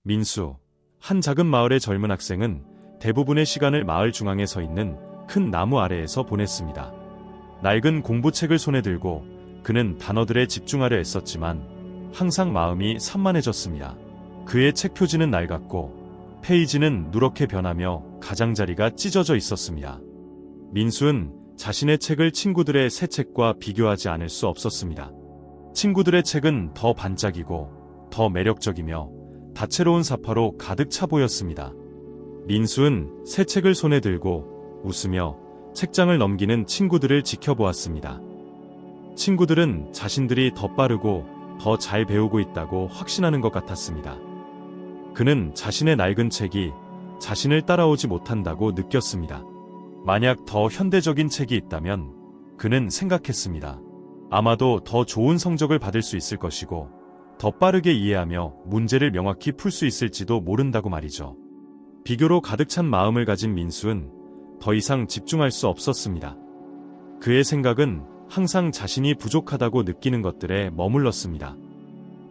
민수. 한 작은 마을의 젊은 학생은 대부분의 시간을 마을 중앙에 서 있는 큰 나무 아래에서 보냈습니다. 낡은 공부책을 손에 들고 그는 단어들에 집중하려 애썼지만 항상 마음이 산만해졌습니다. 그의 책 표지는 낡았고 페이지는 누렇게 변하며 가장자리가 찢어져 있었습니다. 민수는 자신의 책을 친구들의 새 책과 비교하지 않을 수 없었습니다. 친구들의 책은 더 반짝이고 더 매력적이며 다채로운 사파로 가득 차 보였습니다. 민수는 새 책을 손에 들고 웃으며 책장을 넘기는 친구들을 지켜보았습니다. 친구들은 자신들이 더 빠르고 더 잘 배우고 있다고 확신하는 것 같았습니다. 그는 자신의 낡은 책이 자신을 따라오지 못한다고 느꼈습니다. 만약 더 현대적인 책이 있다면 그는 생각했습니다. 아마도 더 좋은 성적을 받을 수 있을 것이고 더 빠르게 이해하며 문제를 명확히 풀 수 있을지도 모른다고 말이죠. 비교로 가득 찬 마음을 가진 민수는 더 이상 집중할 수 없었습니다. 그의 생각은 항상 자신이 부족하다고 느끼는 것들에 머물렀습니다.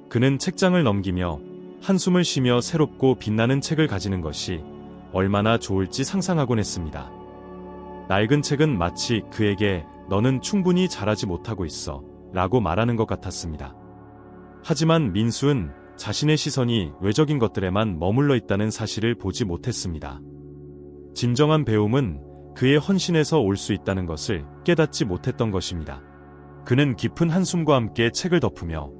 그는 책장을 넘기며 한숨을 쉬며 새롭고 빛나는 책을 가지는 것이 얼마나 좋을지 상상하곤 했습니다. 낡은 책은 마치 그에게 너는 충분히 잘하지 못하고 있어 라고 말하는 것 같았습니다. 하지만 민수는 자신의 시선이 외적인 것들에만 머물러 있다는 사실을 보지 못했습니다. 진정한 배움은 그의 헌신에서 올 수 있다는 것을 깨닫지 못했던 것입니다. 그는 깊은 한숨과 함께 책을 덮으며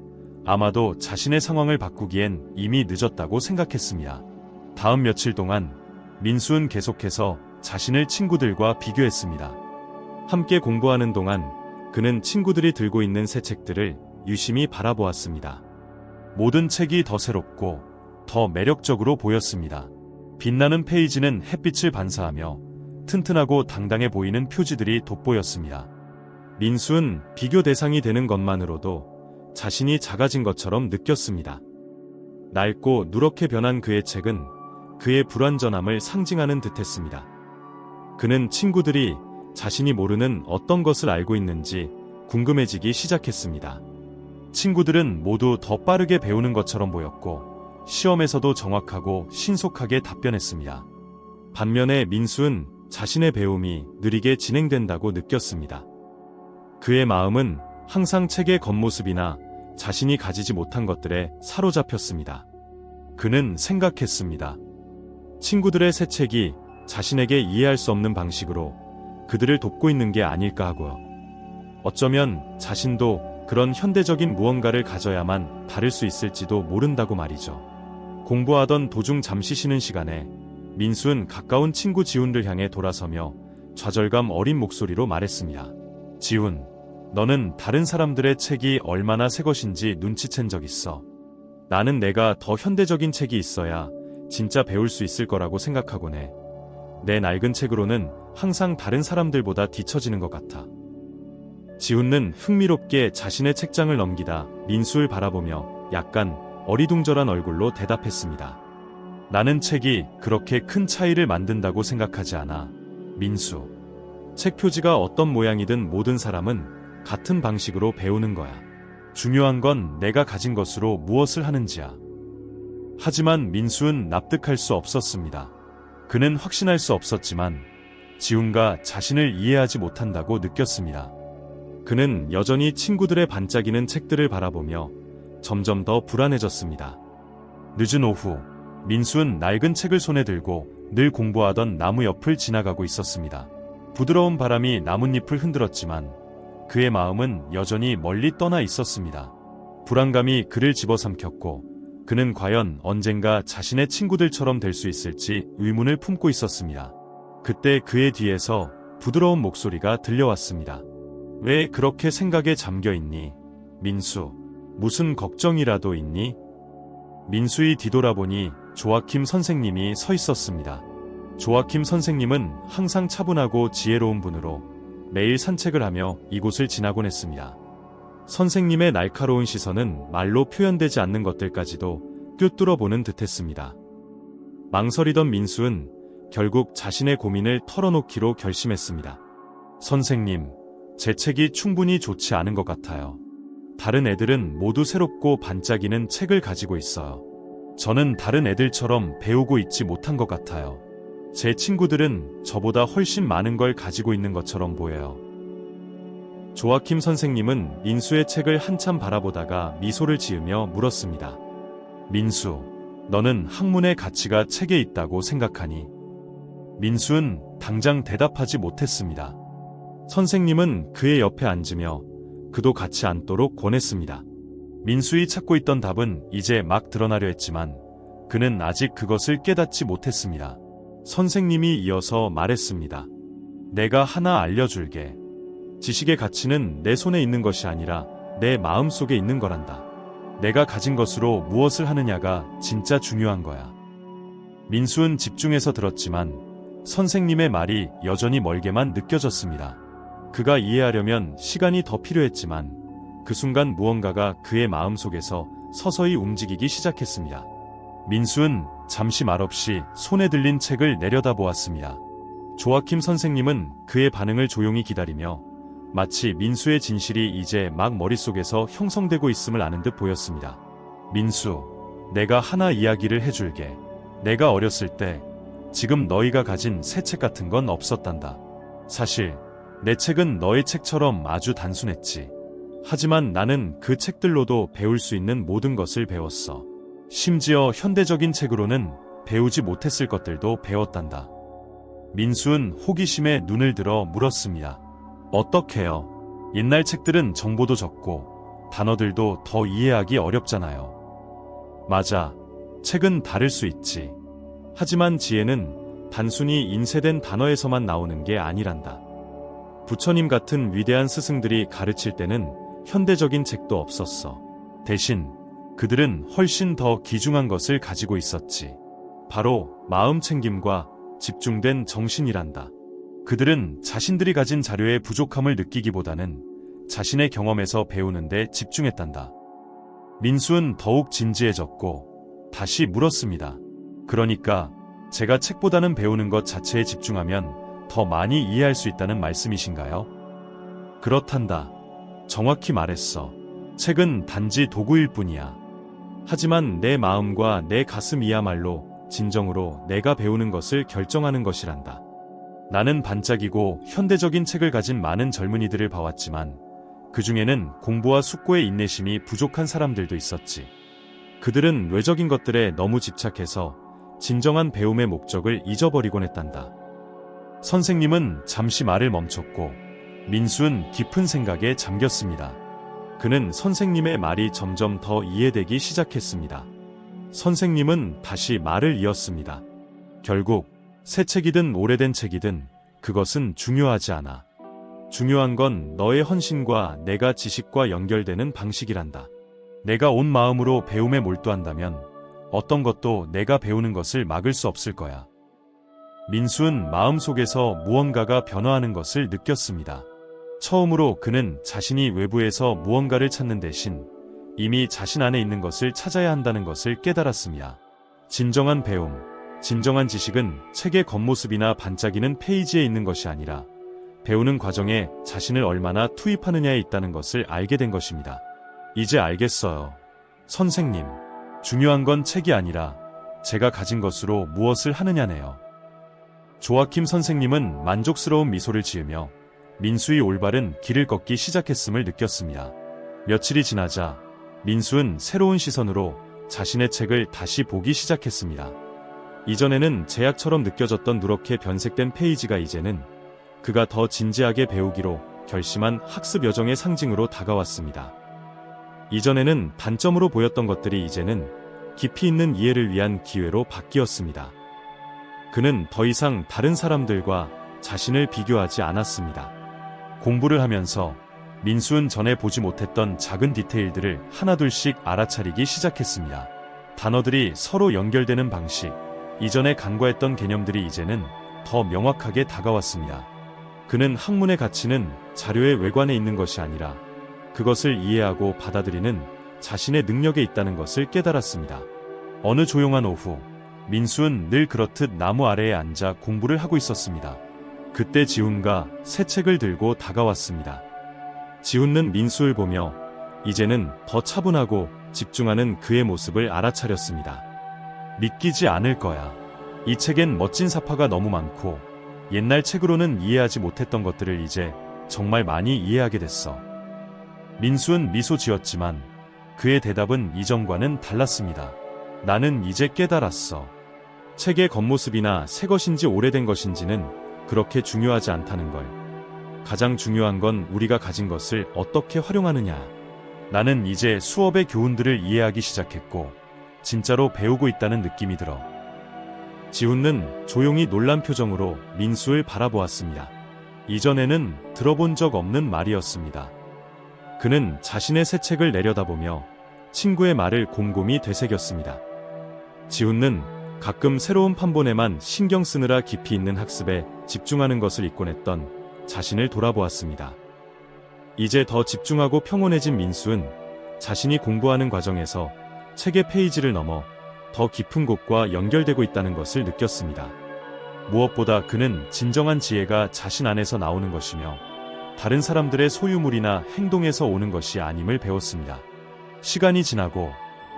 아마도 자신의 상황을 바꾸기엔 이미 늦었다고 생각했습니다. 다음 며칠 동안 민수는 계속해서 자신을 친구들과 비교했습니다. 함께 공부하는 동안 그는 친구들이 들고 있는 새 책들을 유심히 바라보았습니다. 모든 책이 더 새롭고 더 매력적으로 보였습니다. 빛나는 페이지는 햇빛을 반사하며 튼튼하고 당당해 보이는 표지들이 돋보였습니다. 민수는 비교 대상이 되는 것만으로도 자신이 작아진 것처럼 느꼈습니다. 낡고 누렇게 변한 그의 책은 그의 불완전함을 상징하는 듯했습니다. 그는 친구들이 자신이 모르는 어떤 것을 알고 있는지 궁금해지기 시작했습니다. 친구들은 모두 더 빠르게 배우는 것처럼 보였고 시험에서도 정확하고 신속하게 답변했습니다. 반면에 민수는 자신의 배움이 느리게 진행된다고 느꼈습니다. 그의 마음은 항상 책의 겉모습이나 자신이 가지지 못한 것들에 사로잡혔습니다. 그는 생각했습니다. 친구들의 새 책이 자신에게 이해할 수 없는 방식으로 그들을 돕고 있는 게 아닐까 하고요. 어쩌면 자신도 그런 현대적인 무언가를 가져야만 다를 수 있을지도 모른다고 말이죠. 공부하던 도중 잠시 쉬는 시간에 민수는 가까운 친구 지훈을 향해 돌아서며 좌절감 어린 목소리로 말했습니다. 지훈, 너는 다른 사람들의 책이 얼마나 새 것인지 눈치챈 적 있어. 나는 내가 더 현대적인 책이 있어야 진짜 배울 수 있을 거라고 생각하곤 해. 내 낡은 책으로는 항상 다른 사람들보다 뒤처지는 것 같아. 지훈은 흥미롭게 자신의 책장을 넘기다 민수를 바라보며 약간 어리둥절한 얼굴로 대답했습니다. 나는 책이 그렇게 큰 차이를 만든다고 생각하지 않아. 민수. 책 표지가 어떤 모양이든 모든 사람은 같은 방식으로 배우는 거야. 중요한 건 내가 가진 것으로 무엇을 하는지야. 하지만 민수는 납득할 수 없었습니다. 그는 확신할 수 없었지만 지훈과 자신을 이해하지 못한다고 느꼈습니다. 그는 여전히 친구들의 반짝이는 책들을 바라보며 점점 더 불안해졌습니다. 늦은 오후, 민수는 낡은 책을 손에 들고 늘 공부하던 나무 옆을 지나가고 있었습니다. 부드러운 바람이 나뭇잎을 흔들었지만 그의 마음은 여전히 멀리 떠나 있었습니다. 불안감이 그를 집어삼켰고 그는 과연 언젠가 자신의 친구들처럼 될 수 있을지 의문을 품고 있었습니다. 그때 그의 뒤에서 부드러운 목소리가 들려왔습니다. 왜 그렇게 생각에 잠겨 있니? 민수, 무슨 걱정이라도 있니? 민수의 뒤돌아보니 조아킴 선생님이 서 있었습니다. 조아킴 선생님은 항상 차분하고 지혜로운 분으로 매일 산책을 하며 이곳을 지나곤 했습니다. 선생님의 날카로운 시선은 말로 표현되지 않는 것들까지도 꿰뚫어보는 듯했습니다. 망설이던 민수는 결국 자신의 고민을 털어놓기로 결심했습니다. 선생님, 제 책이 충분히 좋지 않은 것 같아요. 다른 애들은 모두 새롭고 반짝이는 책을 가지고 있어요. 저는 다른 애들처럼 배우고 있지 못한 것 같아요. 제 친구들은 저보다 훨씬 많은 걸 가지고 있는 것처럼 보여요. 조아킴 선생님은 민수의 책을 한참 바라보다가 미소를 지으며 물었습니다. 민수, 너는 학문의 가치가 책에 있다고 생각하니? 민수는 당장 대답하지 못했습니다. 선생님은 그의 옆에 앉으며 그도 같이 앉도록 권했습니다. 민수이 찾고 있던 답은 이제 막 드러나려 했지만 그는 아직 그것을 깨닫지 못했습니다. 선생님이 이어서 말했습니다. 내가 하나 알려줄게. 지식의 가치는 내 손에 있는 것이 아니라 내 마음 속에 있는 거란다. 내가 가진 것으로 무엇을 하느냐가 진짜 중요한 거야. 민수는 집중해서 들었지만 선생님의 말이 여전히 멀게만 느껴졌습니다. 그가 이해하려면 시간이 더 필요했지만 그 순간 무언가가 그의 마음속에서 서서히 움직이기 시작했습니다. 민수는 잠시 말없이 손에 들린 책을 내려다보았습니다. 조아킴 선생님은 그의 반응을 조용히 기다리며 마치 민수의 진실이 이제 막 머릿속에서 형성되고 있음을 아는 듯 보였습니다. 민수, 내가 하나 이야기를 해줄게. 내가 어렸을 때 지금 너희가 가진 새 책 같은 건 없었단다. 사실 내 책은 너의 책처럼 아주 단순했지. 하지만 나는 그 책들로도 배울 수 있는 모든 것을 배웠어. 심지어 현대적인 책으로는 배우지 못했을 것들도 배웠단다. 민수는 호기심에 눈을 들어 물었습니다. 어떻게요? 옛날 책들은 정보도 적고 단어들도 더 이해하기 어렵잖아요. 맞아. 책은 다를 수 있지. 하지만 지혜는 단순히 인쇄된 단어에서만 나오는 게 아니란다. 부처님 같은 위대한 스승들이 가르칠 때는 현대적인 책도 없었어. 대신 그들은 훨씬 더 귀중한 것을 가지고 있었지. 바로 마음 챙김과 집중된 정신이란다. 그들은 자신들이 가진 자료의 부족함을 느끼기보다는 자신의 경험에서 배우는데 집중했단다. 민수는 더욱 진지해졌고 다시 물었습니다. 그러니까 제가 책보다는 배우는 것 자체에 집중하면 더 많이 이해할 수 있다는 말씀이신가요? 그렇단다. 정확히 말했어. 책은 단지 도구일 뿐이야. 하지만 내 마음과 내 가슴이야말로 진정으로 내가 배우는 것을 결정하는 것이란다. 나는 반짝이고 현대적인 책을 가진 많은 젊은이들을 봐왔지만 그 중에는 공부와 숙고의 인내심이 부족한 사람들도 있었지. 그들은 외적인 것들에 너무 집착해서 진정한 배움의 목적을 잊어버리곤 했단다. 선생님은 잠시 말을 멈췄고 민수는 깊은 생각에 잠겼습니다. 그는 선생님의 말이 점점 더 이해되기 시작했습니다. 선생님은 다시 말을 이었습니다. 결국 새 책이든 오래된 책이든 그것은 중요하지 않아. 중요한 건 너의 헌신과 내가 지식과 연결되는 방식이란다. 내가 온 마음으로 배움에 몰두한다면 어떤 것도 내가 배우는 것을 막을 수 없을 거야. 민수는 마음속에서 무언가가 변화하는 것을 느꼈습니다. 처음으로 그는 자신이 외부에서 무언가를 찾는 대신 이미 자신 안에 있는 것을 찾아야 한다는 것을 깨달았습니다. 진정한 배움, 진정한 지식은 책의 겉모습이나 반짝이는 페이지에 있는 것이 아니라 배우는 과정에 자신을 얼마나 투입하느냐에 있다는 것을 알게 된 것입니다. 이제 알겠어요. 선생님, 중요한 건 책이 아니라 제가 가진 것으로 무엇을 하느냐네요. 조아킴 선생님은 만족스러운 미소를 지으며 민수의 올바른 길을 걷기 시작했음을 느꼈습니다. 며칠이 지나자 민수는 새로운 시선으로 자신의 책을 다시 보기 시작했습니다. 이전에는 제약처럼 느껴졌던 누렇게 변색된 페이지가 이제는 그가 더 진지하게 배우기로 결심한 학습 여정의 상징으로 다가왔습니다. 이전에는 단점으로 보였던 것들이 이제는 깊이 있는 이해를 위한 기회로 바뀌었습니다. 그는 더 이상 다른 사람들과 자신을 비교하지 않았습니다. 공부를 하면서 민수는 전에 보지 못했던 작은 디테일들을 하나둘씩 알아차리기 시작했습니다. 단어들이 서로 연결되는 방식, 이전에 간과했던 개념들이 이제는 더 명확하게 다가왔습니다. 그는 학문의 가치는 자료의 외관에 있는 것이 아니라 그것을 이해하고 받아들이는 자신의 능력에 있다는 것을 깨달았습니다. 어느 조용한 오후, 민수는 늘 그렇듯 나무 아래에 앉아 공부를 하고 있었습니다. 그때 지훈가 새 책을 들고 다가왔습니다. 지훈은 민수를 보며 이제는 더 차분하고 집중하는 그의 모습을 알아차렸습니다. 믿기지 않을 거야. 이 책엔 멋진 사파가 너무 많고 옛날 책으로는 이해하지 못했던 것들을 이제 정말 많이 이해하게 됐어. 민수는 미소 지었지만 그의 대답은 이전과는 달랐습니다. 나는 이제 깨달았어. 책의 겉모습이나 새 것인지 오래된 것인지는 그렇게 중요하지 않다는 걸. 가장 중요한 건 우리가 가진 것을 어떻게 활용하느냐. 나는 이제 수업의 교훈들을 이해하기 시작했고 진짜로 배우고 있다는 느낌이 들어. 지훈은 조용히 놀란 표정으로 민수를 바라보았습니다. 이전에는 들어본 적 없는 말이었습니다. 그는 자신의 새 책을 내려다보며 친구의 말을 곰곰이 되새겼습니다. 지훈은 가끔 새로운 판본에만 신경 쓰느라 깊이 있는 학습에 집중하는 것을 잊곤 했던 자신을 돌아보았습니다. 이제 더 집중하고 평온해진 민수는 자신이 공부하는 과정에서 책의 페이지를 넘어 더 깊은 곳과 연결되고 있다는 것을 느꼈습니다. 무엇보다 그는 진정한 지혜가 자신 안에서 나오는 것이며 다른 사람들의 소유물이나 행동에서 오는 것이 아님을 배웠습니다. 시간이 지나고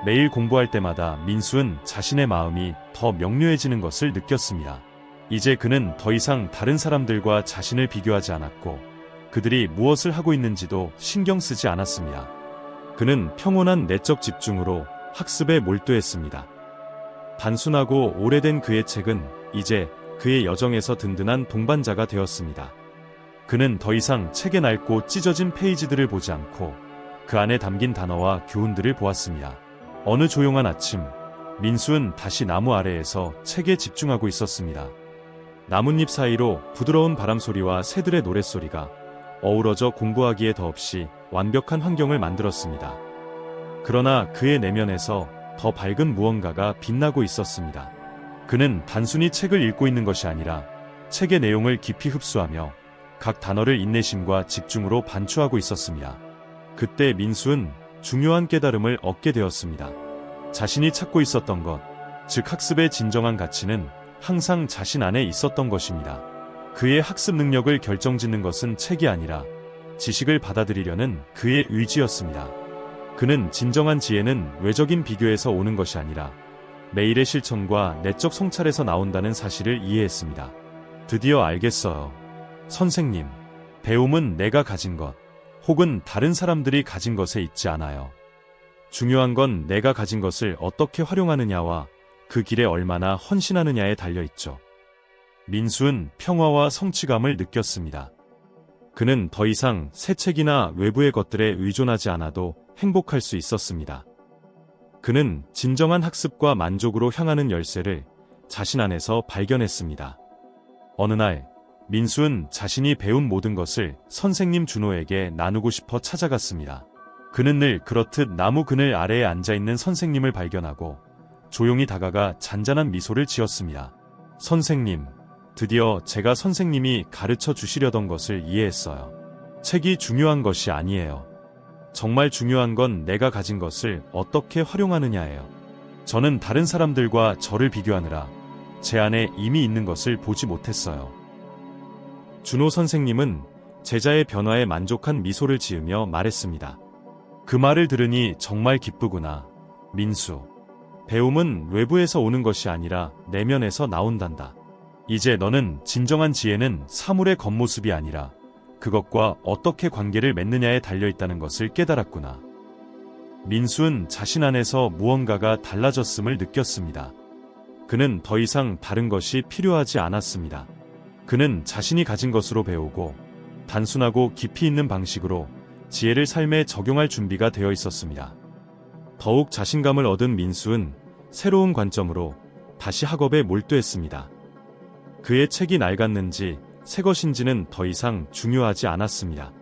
매일 공부할 때마다 민수는 자신의 마음이 더 명료해지는 것을 느꼈습니다. 이제 그는 더 이상 다른 사람들과 자신을 비교하지 않았고 그들이 무엇을 하고 있는지도 신경 쓰지 않았습니다. 그는 평온한 내적 집중으로 학습에 몰두했습니다. 단순하고 오래된 그의 책은 이제 그의 여정에서 든든한 동반자가 되었습니다. 그는 더 이상 책에 낡고 찢어진 페이지들을 보지 않고 그 안에 담긴 단어와 교훈들을 보았습니다. 어느 조용한 아침, 민수는 다시 나무 아래에서 책에 집중하고 있었습니다. 나뭇잎 사이로 부드러운 바람소리와 새들의 노랫소리가 어우러져 공부하기에 더없이 완벽한 환경을 만들었습니다. 그러나 그의 내면에서 더 밝은 무언가가 빛나고 있었습니다. 그는 단순히 책을 읽고 있는 것이 아니라 책의 내용을 깊이 흡수하며 각 단어를 인내심과 집중으로 반추하고 있었습니다. 그때 민수는 중요한 깨달음을 얻게 되었습니다. 자신이 찾고 있었던 것, 즉 학습의 진정한 가치는 항상 자신 안에 있었던 것입니다. 그의 학습 능력을 결정짓는 것은 책이 아니라 지식을 받아들이려는 그의 의지였습니다. 그는 진정한 지혜는 외적인 비교에서 오는 것이 아니라 매일의 실천과 내적 성찰에서 나온다는 사실을 이해했습니다. 드디어 알겠어요. 선생님, 배움은 내가 가진 것, 혹은 다른 사람들이 가진 것에 있지 않아요. 중요한 건 내가 가진 것을 어떻게 활용하느냐와 그 길에 얼마나 헌신하느냐에 달려있죠. 민수는 평화와 성취감을 느꼈습니다. 그는 더 이상 새 책이나 외부의 것들에 의존하지 않아도 행복할 수 있었습니다. 그는 진정한 학습과 만족으로 향하는 열쇠를 자신 안에서 발견했습니다. 어느 날, 민수는 자신이 배운 모든 것을 선생님 준호에게 나누고 싶어 찾아갔습니다. 그는 늘 그렇듯 나무 그늘 아래에 앉아있는 선생님을 발견하고 조용히 다가가 잔잔한 미소를 지었습니다. 선생님, 드디어 제가 선생님이 가르쳐 주시려던 것을 이해했어요. 책이 중요한 것이 아니에요. 정말 중요한 건 내가 가진 것을 어떻게 활용하느냐예요. 저는 다른 사람들과 저를 비교하느라 제 안에 이미 있는 것을 보지 못했어요. 준호 선생님은 제자의 변화에 만족한 미소를 지으며 말했습니다. 그 말을 들으니 정말 기쁘구나. 민수, 배움은 외부에서 오는 것이 아니라 내면에서 나온단다. 이제 너는 진정한 지혜는 사물의 겉모습이 아니라 그것과 어떻게 관계를 맺느냐에 달려있다는 것을 깨달았구나. 민수는 자신 안에서 무언가가 달라졌음을 느꼈습니다. 그는 더 이상 다른 것이 필요하지 않았습니다. 그는 자신이 가진 것으로 배우고 단순하고 깊이 있는 방식으로 지혜를 삶에 적용할 준비가 되어 있었습니다. 더욱 자신감을 얻은 민수는 새로운 관점으로 다시 학업에 몰두했습니다. 그의 책이 낡았는지 새 것인지는 더 이상 중요하지 않았습니다.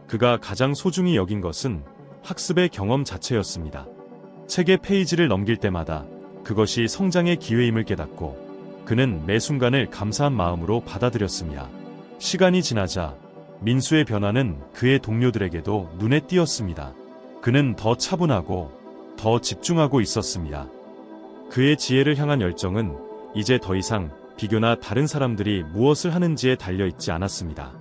그가 가장 소중히 여긴 것은 학습의 경험 자체였습니다. 책의 페이지를 넘길 때마다 그것이 성장의 기회임을 깨닫고 그는 매 순간을 감사한 마음으로 받아들였습니다. 시간이 지나자 민수의 변화는 그의 동료들에게도 눈에 띄었습니다. 그는 더 차분하고 더 집중하고 있었습니다. 그의 지혜를 향한 열정은 이제 더 이상 비교나 다른 사람들이 무엇을 하는지에 달려있지 않았습니다.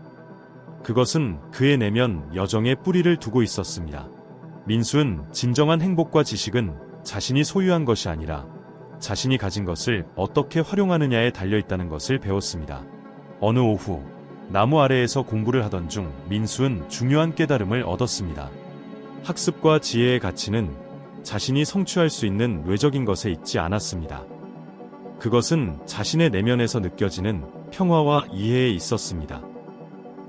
그것은 그의 내면 여정에 뿌리를 두고 있었습니다. 민수는 진정한 행복과 지식은 자신이 소유한 것이 아니라 자신이 가진 것을 어떻게 활용하느냐에 달려있다는 것을 배웠습니다. 어느 오후, 나무 아래에서 공부를 하던 중 민수는 중요한 깨달음을 얻었습니다. 학습과 지혜의 가치는 자신이 성취할 수 있는 외적인 것에 있지 않았습니다. 그것은 자신의 내면에서 느껴지는 평화와 이해에 있었습니다.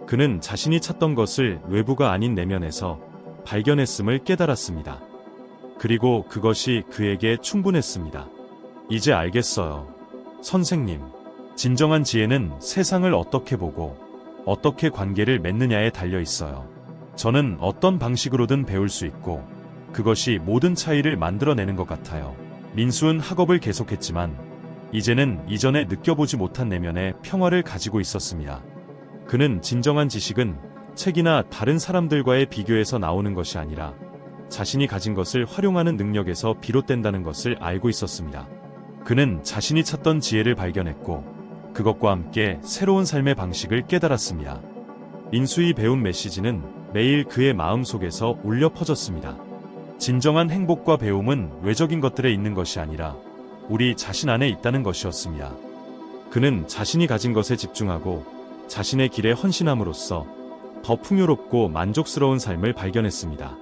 그는 자신이 찾던 것을 외부가 아닌 내면에서 발견했음을 깨달았습니다. 그리고 그것이 그에게 충분했습니다. 이제 알겠어요. 선생님, 진정한 지혜는 세상을 어떻게 보고 어떻게 관계를 맺느냐에 달려 있어요. 저는 어떤 방식으로든 배울 수 있고 그것이 모든 차이를 만들어내는 것 같아요. 민수는 학업을 계속했지만 이제는 이전에 느껴보지 못한 내면의 평화를 가지고 있었습니다. 그는 진정한 지식은 책이나 다른 사람들과의 비교에서 나오는 것이 아니라 자신이 가진 것을 활용하는 능력에서 비롯된다는 것을 알고 있었습니다. 그는 자신이 찾던 지혜를 발견했고 그것과 함께 새로운 삶의 방식을 깨달았습니다. 민수이 배운 메시지는 매일 그의 마음속에서 울려 퍼졌습니다. 진정한 행복과 배움은 외적인 것들에 있는 것이 아니라 우리 자신 안에 있다는 것이었습니다. 그는 자신이 가진 것에 집중하고 자신의 길에 헌신함으로써 더 풍요롭고 만족스러운 삶을 발견했습니다.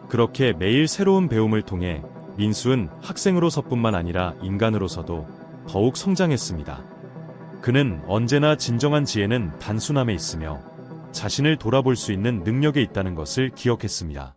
그렇게 매일 새로운 배움을 통해 민수는 학생으로서뿐만 아니라 인간으로서도 더욱 성장했습니다. 그는 언제나 진정한 지혜는 단순함에 있으며 자신을 돌아볼 수 있는 능력에 있다는 것을 기억했습니다.